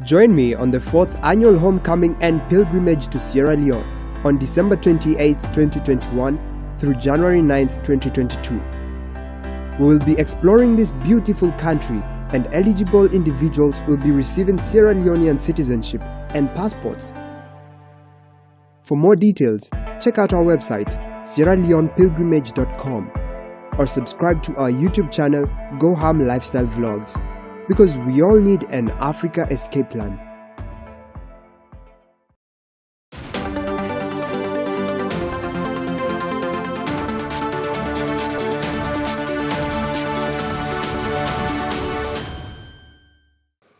Join me on the 4th annual Homecoming and Pilgrimage to Sierra Leone on December 28, 2021 through January 9, 2022. We will be exploring this beautiful country, and eligible individuals will be receiving Sierra Leonean citizenship and passports. For more details, check out our website sierraleonepilgrimage.com or subscribe to our YouTube channel Go Ham Lifestyle Vlogs, because we all need an Africa escape plan.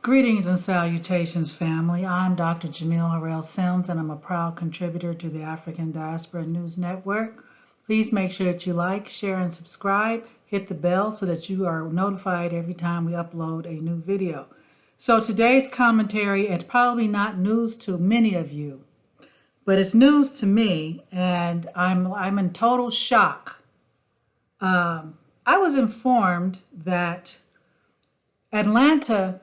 Greetings and salutations, family. I'm Dr. Jamille Harrell-Sims, and I'm a proud contributor to the African Diaspora News Network. Please make sure that you like, share, and subscribe. Hit the bell so that you are notified every time we upload a new video. So today's commentary, it's probably not news to many of you, but it's news to me, and I'm in total shock. I was informed that Atlanta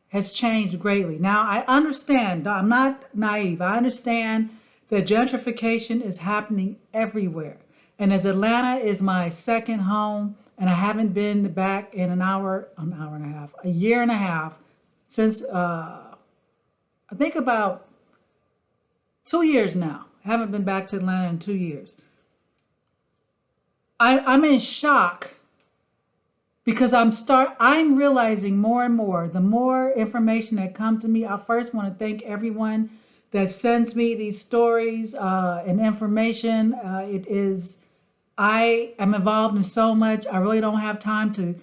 has changed greatly. Now, I understand, I'm not naive. I understand that gentrification is happening everywhere. And as Atlanta is my second home, and I haven't been back in a year and a half, since I think about 2 years now. I haven't been back to Atlanta in 2 years. I'm in shock because I'm realizing more and more, the more information that comes to me. I first want to thank everyone that sends me these stories and information. I am involved in so much. I really don't have time to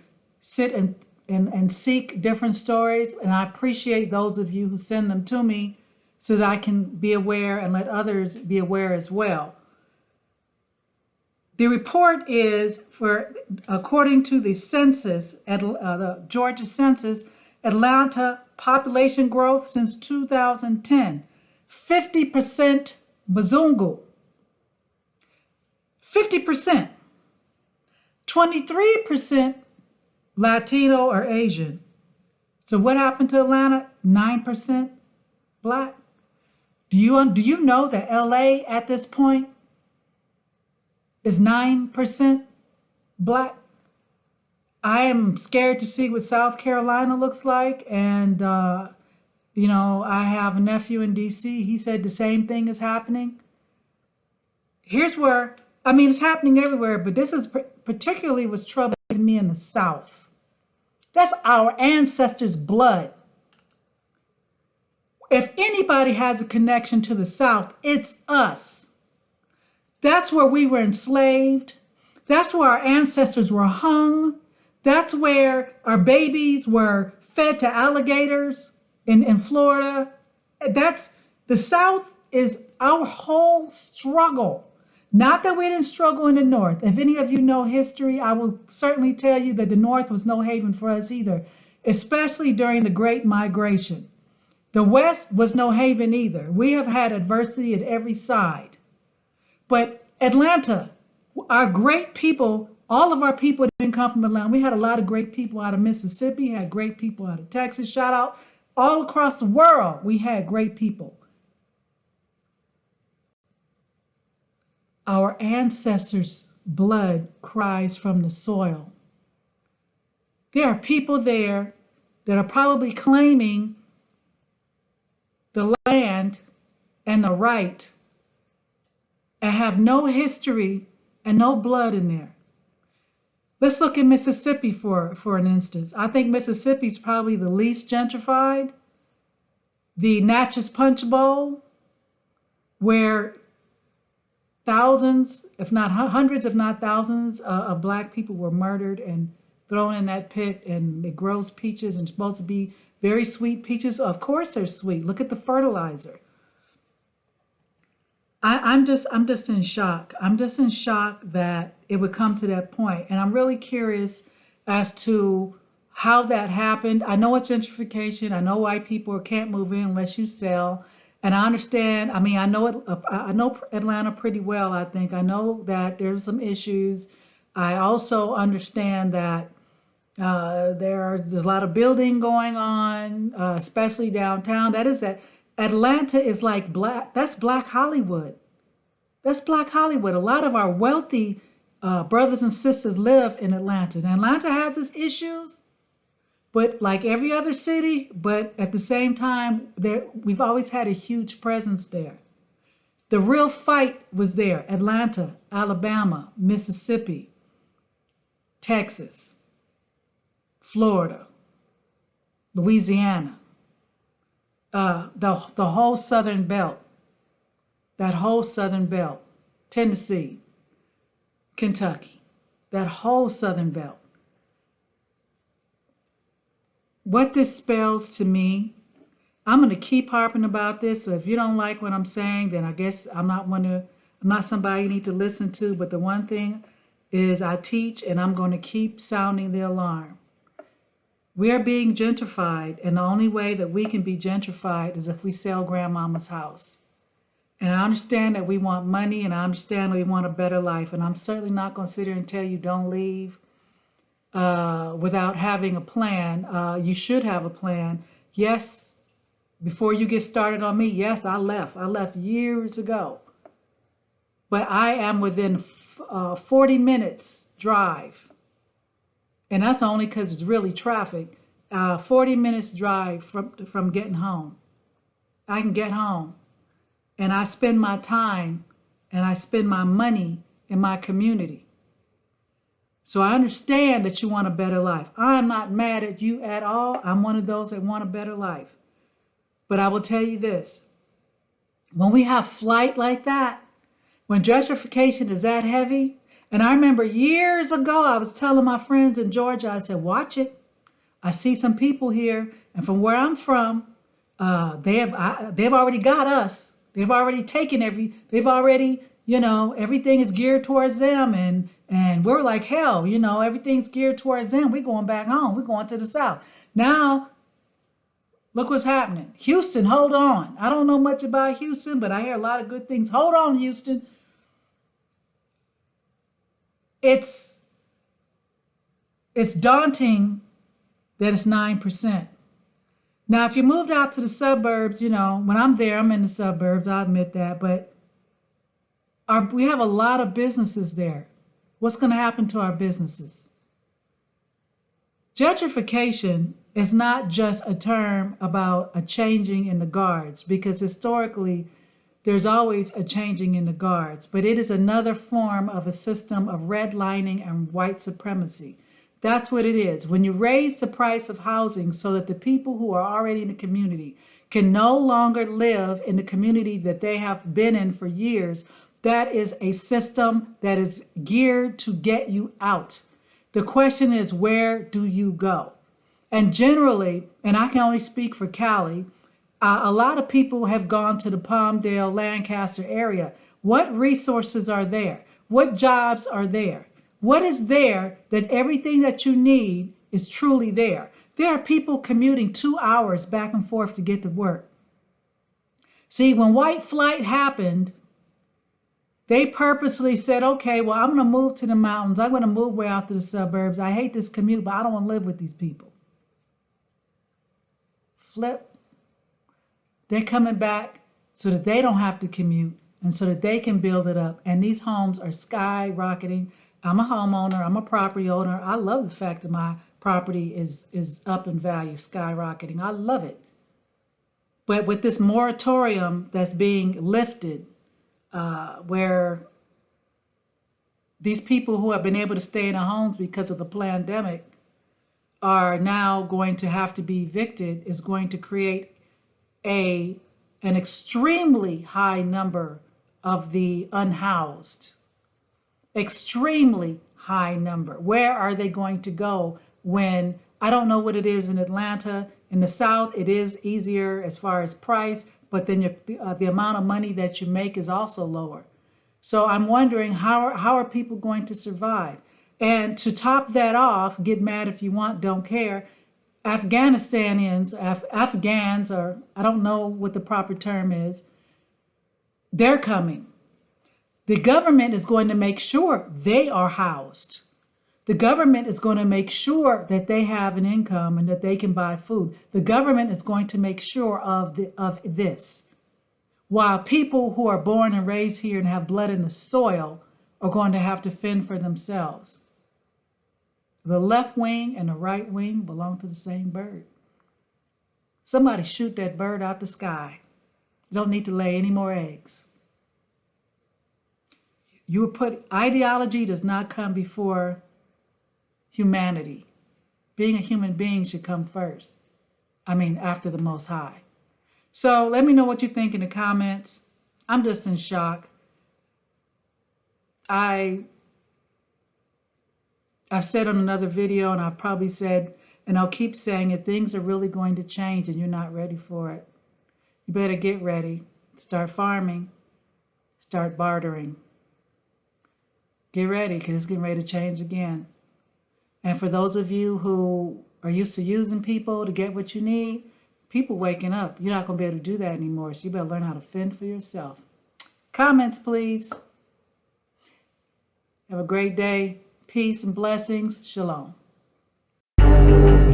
sit and seek different stories. And I appreciate those of you who send them to me so that I can be aware and let others be aware as well. The report is, according to the census, the Georgia census, Atlanta population growth since 2010, 50% Bazungu, 50%, 23% Latino or Asian. So what happened to Atlanta? 9% Black. Do you know that LA at this point is 9% Black? I am scared to see what South Carolina looks like. And, I have a nephew in DC. He said the same thing is happening. Here's where, it's happening everywhere, but this is particularly what's troubling me in the South. That's our ancestors' blood. If anybody has a connection to the South, it's us. That's where we were enslaved. That's where our ancestors were hung. That's where our babies were fed to alligators in Florida. The South is our whole struggle. Not that we didn't struggle in the North. If any of you know history, I will certainly tell you that the North was no haven for us either, especially during the Great Migration. The West was no haven either. We have had adversity at every side. But Atlanta, our great people, all of our people didn't come from Atlanta. We had a lot of great people out of Mississippi, had great people out of Texas. Shout out all across the world, we had great people. Our ancestors' blood cries from the soil. There are people there that are probably claiming the land and the right and have no history and no blood in there. Let's look at Mississippi for an instance. I think Mississippi is probably the least gentrified. The Natchez Punch Bowl, where thousands, if not hundreds, if not thousands of Black people were murdered and thrown in that pit, and it grows peaches and supposed to be very sweet peaches. Of course they're sweet. Look at the fertilizer. I'm just in shock. I'm just in shock that it would come to that point. And I'm really curious as to how that happened. I know it's gentrification. I know white people can't move in unless you sell. And I understand, I know Atlanta pretty well, I think. I know that there's some issues. I also understand that There's a lot of building going on, especially downtown. Atlanta is like that's Black Hollywood. That's Black Hollywood. A lot of our wealthy brothers and sisters live in Atlanta. And Atlanta has its issues, but like every other city, but at the same time, we've always had a huge presence there. The real fight was there: Atlanta, Alabama, Mississippi, Texas, Florida, Louisiana, the whole southern belt, that whole southern belt, Tennessee, Kentucky, that whole southern belt. What this spells to me, I'm going to keep harping about this. So if you don't like what I'm saying, then I guess I'm not somebody you need to listen to. But the one thing is I teach, and I'm going to keep sounding the alarm. We are being gentrified, and the only way that we can be gentrified is if we sell grandmama's house. And I understand that we want money, and I understand that we want a better life. And I'm certainly not going to sit here and tell you don't leave without having a plan. You should have a plan. Yes, before you get started on me, yes, I left. I left years ago. But I am within 40 minutes drive. And that's only because it's really traffic. 40 minutes drive from getting home. I can get home. And I spend my time and I spend my money in my community. So I understand that you want a better life. I'm not mad at you at all. I'm one of those that want a better life. But I will tell you this. When we have flight like that, when gentrification is that heavy, and I remember years ago, I was telling my friends in Georgia, I said, watch it. I see some people here, and from where I'm from, they've already got us. They've already taken everything is geared towards them. And we're like, hell, everything's geared towards them. We're going back home. We're going to the South. Now, look what's happening. Houston, hold on. I don't know much about Houston, but I hear a lot of good things. Hold on, Houston. It's daunting that it's 9%. Now, if you moved out to the suburbs, when I'm there, I'm in the suburbs, I admit that, but we have a lot of businesses there. What's going to happen to our businesses? Gentrification is not just a term about a changing in the guards, because historically, there's always a changing in the guards, but it is another form of a system of redlining and white supremacy. That's what it is. When you raise the price of housing so that the people who are already in the community can no longer live in the community that they have been in for years, that is a system that is geared to get you out. The question is, where do you go? And generally, and I can only speak for Cali, a lot of people have gone to the Palmdale, Lancaster area. What resources are there? What jobs are there? What is there that everything that you need is truly there? There are people commuting 2 hours back and forth to get to work. See, when white flight happened, they purposely said, okay, well, I'm going to move to the mountains. I'm going to move way out to the suburbs. I hate this commute, but I don't want to live with these people. Flip. They're coming back so that they don't have to commute and so that they can build it up. And these homes are skyrocketing. I'm a homeowner. I'm a property owner. I love the fact that my property is up in value, skyrocketing. I love it. But with this moratorium that's being lifted, where these people who have been able to stay in their homes because of the pandemic are now going to have to be evicted, is going to create an extremely high number of the unhoused. Extremely high number. Where are they going to go when, I don't know what it is in Atlanta. In the South, it is easier as far as price, but then the amount of money that you make is also lower. So I'm wondering, how are people going to survive? And to top that off, get mad if you want, don't care, Afghans, or I don't know what the proper term is, they're coming. The government is going to make sure they are housed. The government is going to make sure that they have an income and that they can buy food. The government is going to make sure of this. While people who are born and raised here and have blood in the soil are going to have to fend for themselves. The left wing and the right wing belong to the same bird. Somebody shoot that bird out the sky. You don't need to lay any more eggs. Ideology does not come before humanity. Being a human being should come first. After the Most High. So let me know what you think in the comments. I'm just in shock. I've said on another video, and I've probably said, and I'll keep saying it, things are really going to change and you're not ready for it. You better get ready. Start farming. Start bartering. Get ready, because it's getting ready to change again. And for those of you who are used to using people to get what you need, people waking up. You're not going to be able to do that anymore, so you better learn how to fend for yourself. Comments, please. Have a great day. Peace and blessings. Shalom.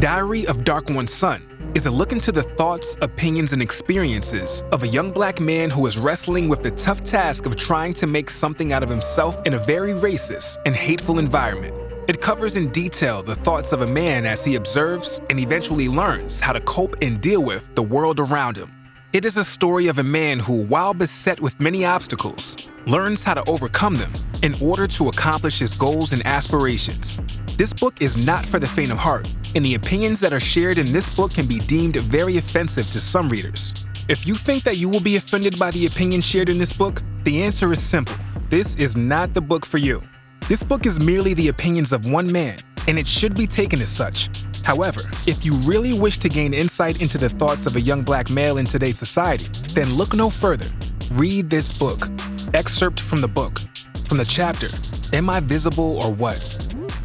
Diary of Dark One's Son is a look into the thoughts, opinions, and experiences of a young black man who is wrestling with the tough task of trying to make something out of himself in a very racist and hateful environment. It covers in detail the thoughts of a man as he observes and eventually learns how to cope and deal with the world around him. It is a story of a man who, while beset with many obstacles, learns how to overcome them in order to accomplish his goals and aspirations. This book is not for the faint of heart, and the opinions that are shared in this book can be deemed very offensive to some readers. If you think that you will be offended by the opinions shared in this book, the answer is simple. This is not the book for you. This book is merely the opinions of one man, and it should be taken as such. However, if you really wish to gain insight into the thoughts of a young black male in today's society, then look no further. Read this book. Excerpt from the book. From the chapter, Am I Visible or What?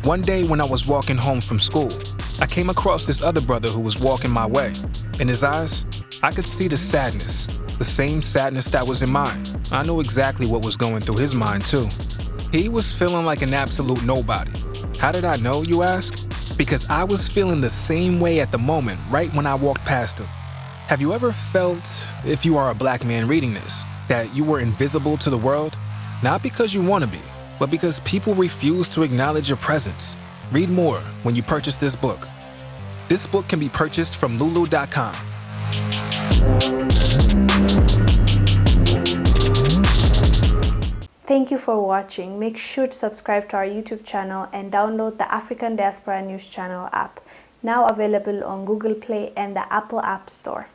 One day when I was walking home from school, I came across this other brother who was walking my way. In his eyes, I could see the sadness, the same sadness that was in mine. I knew exactly what was going through his mind too. He was feeling like an absolute nobody. How did I know, you ask? Because I was feeling the same way at the moment right when I walked past him. Have you ever felt, if you are a black man reading this, that you were invisible to the world? Not because you want to be, but because people refuse to acknowledge your presence. Read more when you purchase this book. This book can be purchased from lulu.com. Thank you for watching. Make sure to subscribe to our YouTube channel and download the African Diaspora News Channel app, now available on Google Play and the Apple App Store.